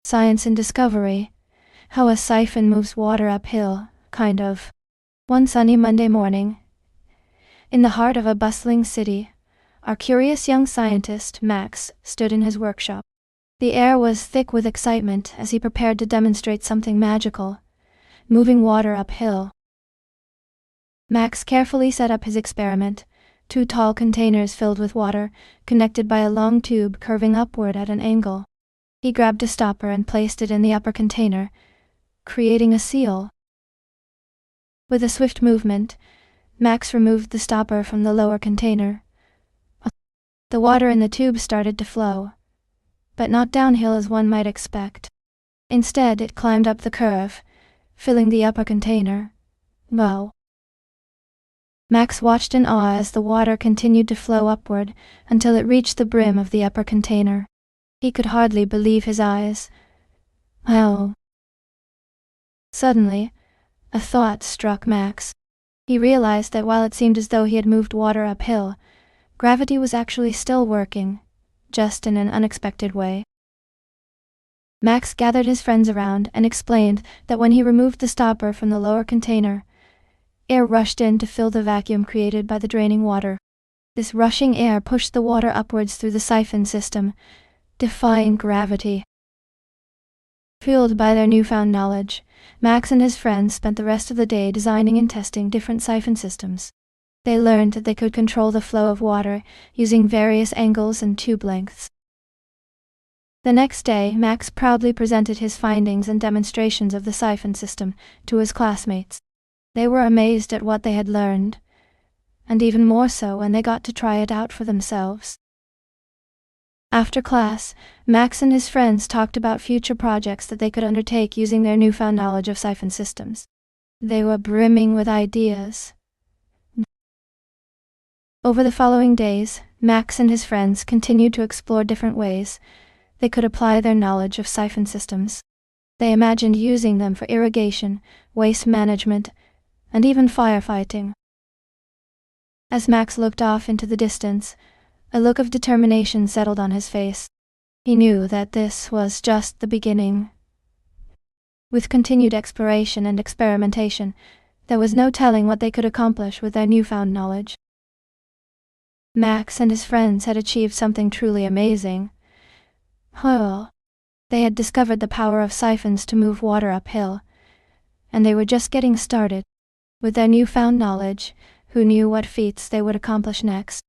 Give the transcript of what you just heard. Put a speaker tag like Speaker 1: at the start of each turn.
Speaker 1: Science and discovery. How a siphon moves water uphill, kind of. One sunny Monday morning, in the heart of a bustling city, our curious young scientist, Max, stood in his workshop. The air was thick with excitement as he prepared to demonstrate something magical, moving water uphill. Max carefully set up his experiment, 2 tall containers filled with water, connected by a long tube curving upward at an angle. He grabbed a stopper and placed it in the upper container, creating a seal. With a swift movement, Max removed the stopper from the lower container. The water in the tube started to flow, but not downhill as one might expect. Instead, it climbed up the curve, filling the upper container. Wow! Max watched in awe as the water continued to flow upward until it reached the brim of the upper container. He could hardly believe his eyes. Wow! Suddenly, a thought struck Max. He realized that while it seemed as though he had moved water uphill, gravity was actually still working, just in an unexpected way. Max gathered his friends around and explained that when he removed the stopper from the lower container, air rushed in to fill the vacuum created by the draining water. This rushing air pushed the water upwards through the siphon system, defying gravity. Fueled by their newfound knowledge, Max and his friends spent the rest of the day designing and testing different siphon systems. They learned that they could control the flow of water using various angles and tube lengths. The next day, Max proudly presented his findings and demonstrations of the siphon system to his classmates. They were amazed at what they had learned, and even more so when they got to try it out for themselves. After class, Max and his friends talked about future projects that they could undertake using their newfound knowledge of siphon systems. They were brimming with ideas. Over the following days, Max and his friends continued to explore different ways they could apply their knowledge of siphon systems. They imagined using them for irrigation, waste management, and even firefighting. As Max looked off into the distance, a look of determination settled on his face. He knew that this was just the beginning. With continued exploration and experimentation, there was no telling what they could accomplish with their newfound knowledge. Max and his friends had achieved something truly amazing. They had discovered the power of siphons to move water uphill, and they were just getting started. With their newfound knowledge, who knew what feats they would accomplish next?